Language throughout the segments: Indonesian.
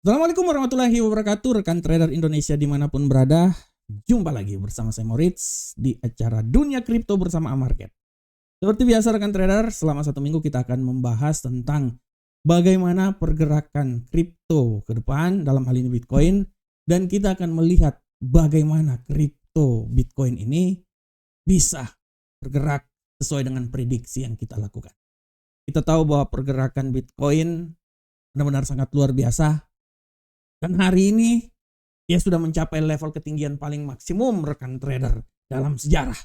Assalamualaikum warahmatullahi wabarakatuh, rekan trader Indonesia dimanapun berada. Jumpa lagi bersama saya Moritz di acara Dunia Kripto bersama Amarket. Seperti biasa rekan trader, selama 1 minggu kita akan membahas tentang bagaimana pergerakan kripto ke depan, dalam hal ini Bitcoin. Dan kita akan melihat bagaimana kripto Bitcoin ini bisa bergerak sesuai dengan prediksi yang kita lakukan. Kita tahu bahwa pergerakan Bitcoin benar-benar sangat luar biasa. Dan hari ini dia sudah mencapai level ketinggian paling maksimum rekan trader dalam sejarah.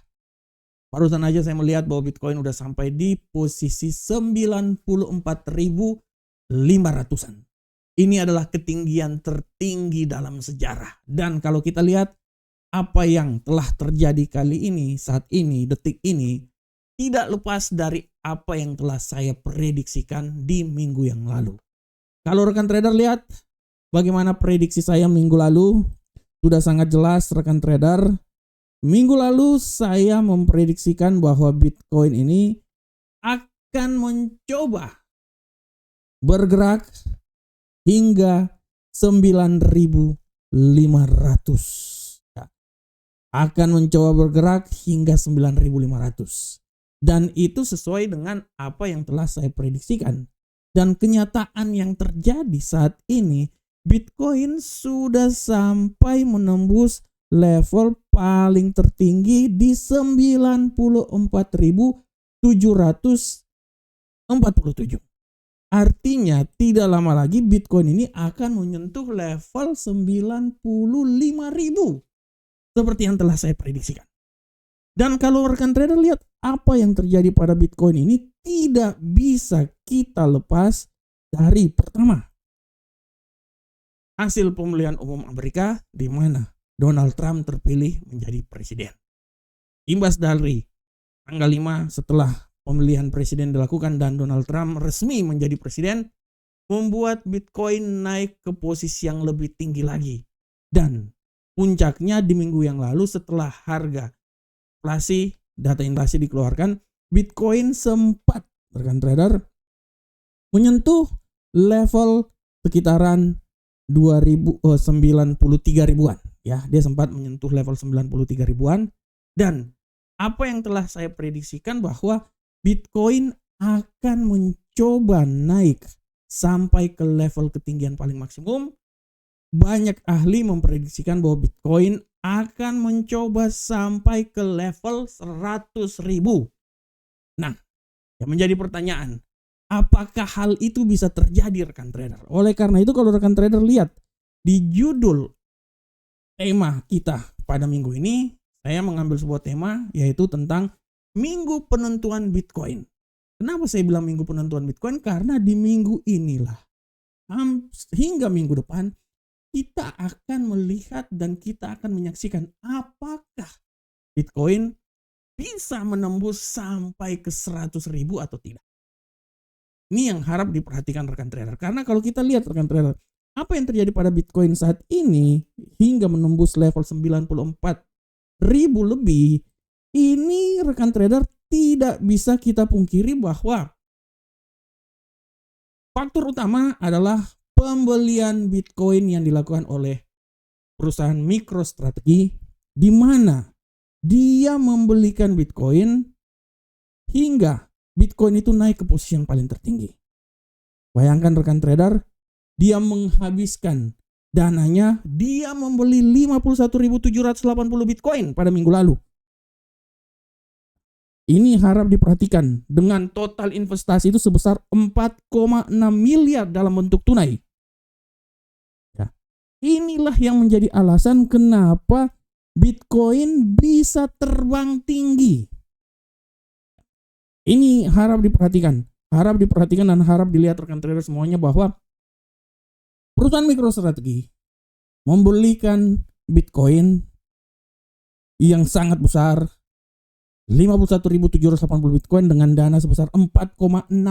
Barusan aja saya melihat bahwa Bitcoin udah sampai di posisi 94.500-an. Ini adalah ketinggian tertinggi dalam sejarah. Dan kalau kita lihat apa yang telah terjadi kali ini, saat ini, detik ini, tidak lepas dari apa yang telah saya prediksikan di minggu yang lalu. Kalau rekan trader lihat bagaimana prediksi saya minggu lalu, sudah sangat jelas rekan trader. Minggu lalu saya memprediksikan bahwa Bitcoin ini akan mencoba bergerak hingga 9.500. Akan mencoba bergerak hingga 9.500. Dan itu sesuai dengan apa yang telah saya prediksikan. Dan kenyataan yang terjadi saat ini, Bitcoin sudah sampai menembus level paling tertinggi di 94.747. Artinya tidak lama lagi Bitcoin ini akan menyentuh level 95.000 seperti yang telah saya prediksikan. Dan kalau rekan trader lihat apa yang terjadi pada Bitcoin ini, tidak bisa kita lepas dari pertama, hasil pemilihan umum Amerika di mana Donald Trump terpilih menjadi presiden. Imbas dari tanggal 5 setelah pemilihan presiden dilakukan dan Donald Trump resmi menjadi presiden, membuat Bitcoin naik ke posisi yang lebih tinggi lagi. Dan puncaknya di minggu yang lalu setelah harga data inflasi dikeluarkan, Bitcoin sempat rekan trader menyentuh level sekitaran 93 ribuan ya, dia sempat menyentuh level 93 ribuan. Dan apa yang telah saya prediksikan bahwa Bitcoin akan mencoba naik sampai ke level ketinggian paling maksimum. Banyak ahli memprediksikan bahwa Bitcoin akan mencoba sampai ke level 100.000. Nah, yang menjadi pertanyaan, apakah hal itu bisa terjadi rekan trader? Oleh karena itu kalau rekan trader lihat di judul tema kita pada minggu ini, saya mengambil sebuah tema yaitu tentang minggu penentuan Bitcoin. Kenapa saya bilang minggu penentuan Bitcoin? Karena di minggu inilah hingga minggu depan kita akan melihat dan kita akan menyaksikan apakah Bitcoin bisa menembus sampai ke 100.000 atau tidak. Ini yang harap diperhatikan rekan trader. Karena kalau kita lihat rekan trader, apa yang terjadi pada Bitcoin saat ini hingga menembus level 94.000 lebih, ini rekan trader tidak bisa kita pungkiri bahwa faktor utama adalah pembelian Bitcoin yang dilakukan oleh perusahaan MicroStrategy, di mana dia membelikan Bitcoin hingga Bitcoin itu naik ke posisi yang paling tertinggi. Bayangkan rekan trader, dia menghabiskan dananya, dia membeli 51.780 Bitcoin pada minggu lalu. Ini harap diperhatikan, dengan total investasi itu sebesar 4,6 miliar dalam bentuk tunai. Ya. Inilah yang menjadi alasan kenapa Bitcoin bisa terbang tinggi. Ini harap diperhatikan dan harap dilihat rekan trader semuanya bahwa perusahaan MicroStrategy membelikan Bitcoin yang sangat besar, 51.780 Bitcoin dengan dana sebesar 4,6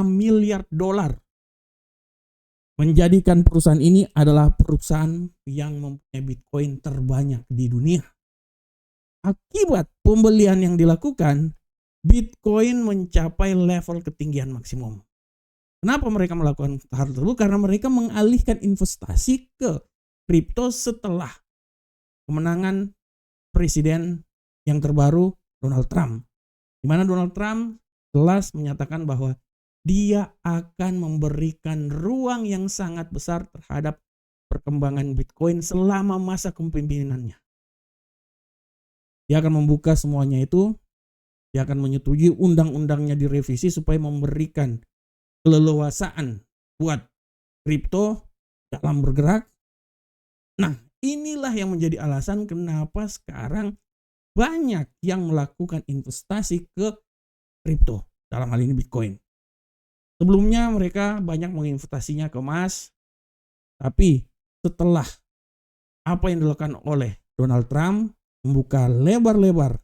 miliar dolar. Menjadikan perusahaan ini adalah perusahaan yang mempunyai Bitcoin terbanyak di dunia. Akibat pembelian yang dilakukan, Bitcoin mencapai level ketinggian maksimum. Kenapa mereka melakukan hal tersebut? Karena mereka mengalihkan investasi ke kripto setelah kemenangan presiden yang terbaru Donald Trump. Di mana Donald Trump jelas menyatakan bahwa dia akan memberikan ruang yang sangat besar terhadap perkembangan Bitcoin selama masa kepemimpinannya. Dia akan membuka semuanya itu, dia akan menyetujui undang-undangnya direvisi supaya memberikan keleluasaan buat kripto dalam bergerak. Nah, inilah yang menjadi alasan kenapa sekarang banyak yang melakukan investasi ke kripto, dalam hal ini Bitcoin. Sebelumnya mereka banyak menginvestasinya ke emas, tapi setelah apa yang dilakukan oleh Donald Trump membuka lebar-lebar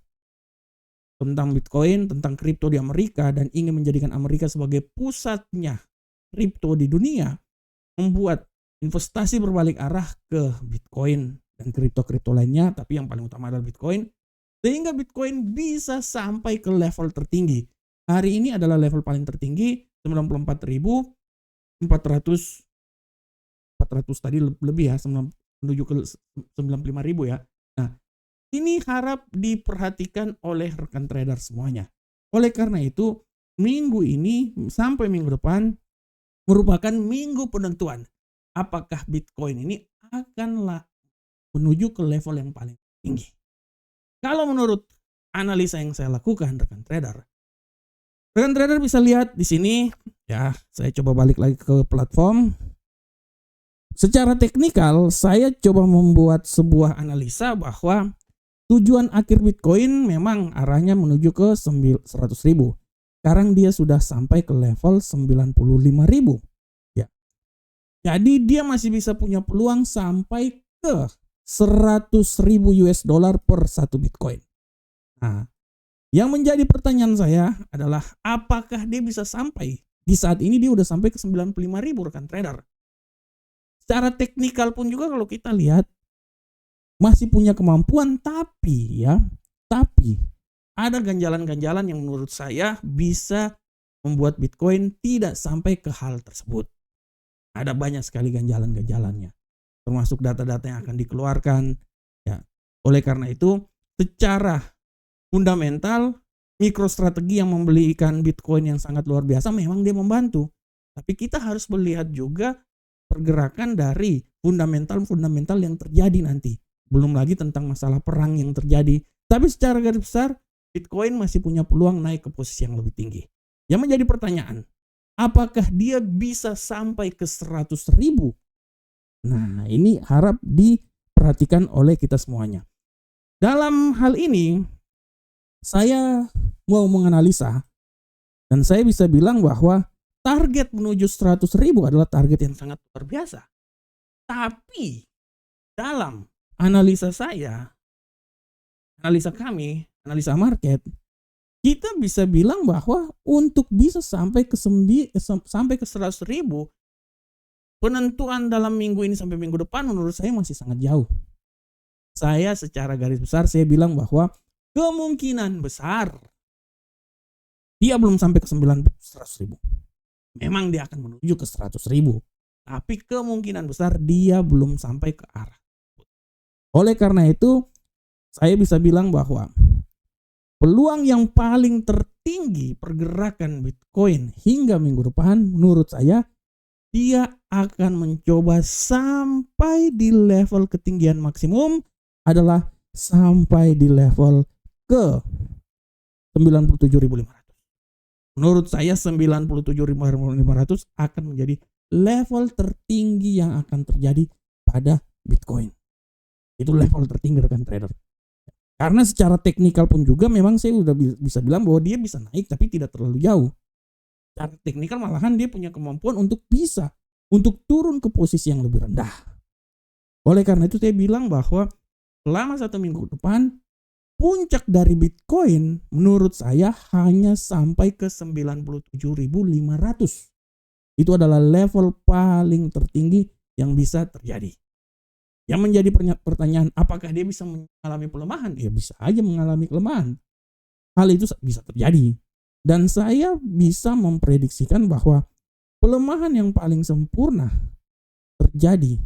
tentang Bitcoin, tentang kripto di Amerika, dan ingin menjadikan Amerika sebagai pusatnya kripto di dunia, membuat investasi berbalik arah ke Bitcoin dan kripto-kripto lainnya, tapi yang paling utama adalah Bitcoin, sehingga Bitcoin bisa sampai ke level tertinggi. Hari ini adalah level paling tertinggi 94.400 tadi lebih ya, menuju ke 95.000 ya. Nah, ini harap diperhatikan oleh rekan trader semuanya. Oleh karena itu, minggu ini sampai minggu depan merupakan minggu penentuan apakah Bitcoin ini akanlah menuju ke level yang paling tinggi. Kalau menurut analisa yang saya lakukan, rekan trader bisa lihat di sini ya. Saya coba balik lagi ke platform. Secara teknikal, saya coba membuat sebuah analisa bahwa tujuan akhir Bitcoin memang arahnya menuju ke 100.000. Sekarang dia sudah sampai ke level 95.000. Ya. Jadi dia masih bisa punya peluang sampai ke 100.000 US dollar per satu Bitcoin. Nah, yang menjadi pertanyaan saya adalah apakah dia bisa sampai? Di saat ini dia udah sampai ke 95.000 rekan trader. Secara teknikal pun juga kalau kita lihat masih punya kemampuan, tapi ada ganjalan-ganjalan yang menurut saya bisa membuat Bitcoin tidak sampai ke hal tersebut. Ada banyak sekali ganjalan-ganjalannya, termasuk data-data yang akan dikeluarkan ya. Oleh karena itu, secara fundamental, mikrostrategi yang membelikan Bitcoin yang sangat luar biasa memang dia membantu. Tapi kita harus melihat juga pergerakan dari fundamental yang terjadi nanti. Belum lagi tentang masalah perang yang terjadi. Tapi secara garis besar, Bitcoin masih punya peluang naik ke posisi yang lebih tinggi. Yang menjadi pertanyaan, apakah dia bisa sampai ke 100.000? Nah, ini harap diperhatikan oleh kita semuanya. Dalam hal ini, saya mau menganalisa dan saya bisa bilang bahwa target menuju 100.000 adalah target yang sangat luar biasa. Tapi dalam analisa saya, analisa kami, analisa market, kita bisa bilang bahwa untuk bisa sampai ke 100.000, penentuan dalam minggu ini sampai minggu depan menurut saya masih sangat jauh. Saya secara garis besar saya bilang bahwa kemungkinan besar dia belum sampai ke 100.000. Memang dia akan menuju ke 100.000, tapi kemungkinan besar dia belum sampai ke arah. Oleh karena itu, saya bisa bilang bahwa peluang yang paling tertinggi pergerakan Bitcoin hingga minggu depan menurut saya, dia akan mencoba sampai di level ketinggian maksimum adalah sampai di level ke 97.500. Menurut saya 97.500 akan menjadi level tertinggi yang akan terjadi pada Bitcoin. Itu level tertinggi rekan trader. Karena secara teknikal pun juga memang saya udah bisa bilang bahwa dia bisa naik tapi tidak terlalu jauh. Secara teknikal malahan dia punya kemampuan untuk turun ke posisi yang lebih rendah. Oleh karena itu saya bilang bahwa selama 1 minggu depan puncak dari Bitcoin menurut saya hanya sampai ke 97.500. Itu adalah level paling tertinggi yang bisa terjadi. Yang menjadi pertanyaan, apakah dia bisa mengalami pelemahan? Ya bisa aja mengalami kelemahan. Hal itu bisa terjadi. Dan saya bisa memprediksikan bahwa pelemahan yang paling sempurna terjadi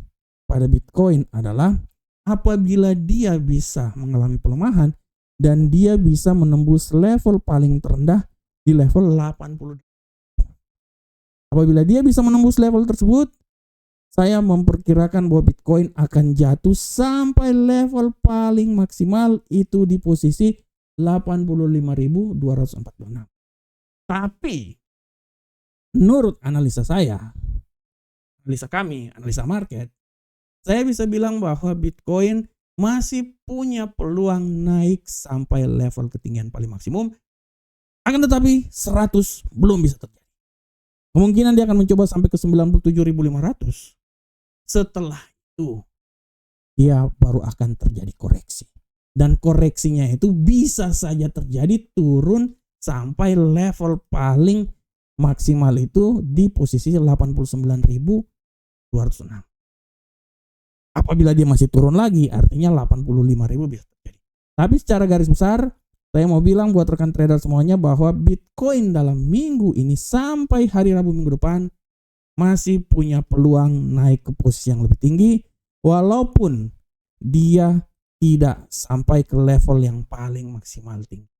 pada Bitcoin adalah apabila dia bisa mengalami pelemahan dan dia bisa menembus level paling terendah di level 80. Apabila dia bisa menembus level tersebut, saya memperkirakan bahwa Bitcoin akan jatuh sampai level paling maksimal itu di posisi 85.246. Tapi menurut analisa saya, analisa kami, analisa market, saya bisa bilang bahwa Bitcoin masih punya peluang naik sampai level ketinggian paling maksimum. Akan tetapi 100 belum bisa terjadi. Kemungkinan dia akan mencoba sampai ke 97.500. Setelah itu dia baru akan terjadi koreksi. Dan koreksinya itu bisa saja terjadi turun sampai level paling maksimal itu di posisi 89.206. Apabila dia masih turun lagi, artinya 85.000 bisa terjadi. Tapi secara garis besar, saya mau bilang buat rekan trader semuanya bahwa Bitcoin dalam minggu ini sampai hari Rabu minggu depan masih punya peluang naik ke posisi yang lebih tinggi, walaupun dia tidak sampai ke level yang paling maksimal tinggi.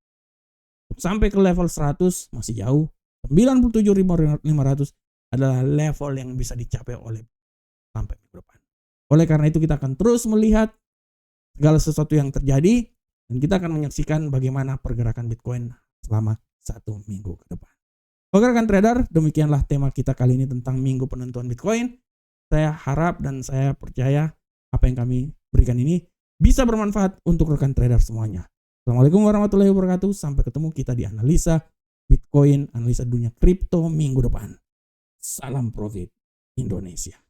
Sampai ke level 100 masih jauh. 97.500 adalah level yang bisa dicapai oleh sampai minggu depan. Oleh karena itu kita akan terus melihat segala sesuatu yang terjadi dan kita akan menyaksikan bagaimana pergerakan Bitcoin selama 1 minggu ke depan. Oke rekan trader, demikianlah tema kita kali ini tentang minggu penentuan Bitcoin. Saya harap dan saya percaya apa yang kami berikan ini bisa bermanfaat untuk rekan trader semuanya. Assalamualaikum warahmatullahi wabarakatuh. Sampai ketemu kita di analisa Bitcoin, analisa dunia kripto minggu depan. Salam profit Indonesia.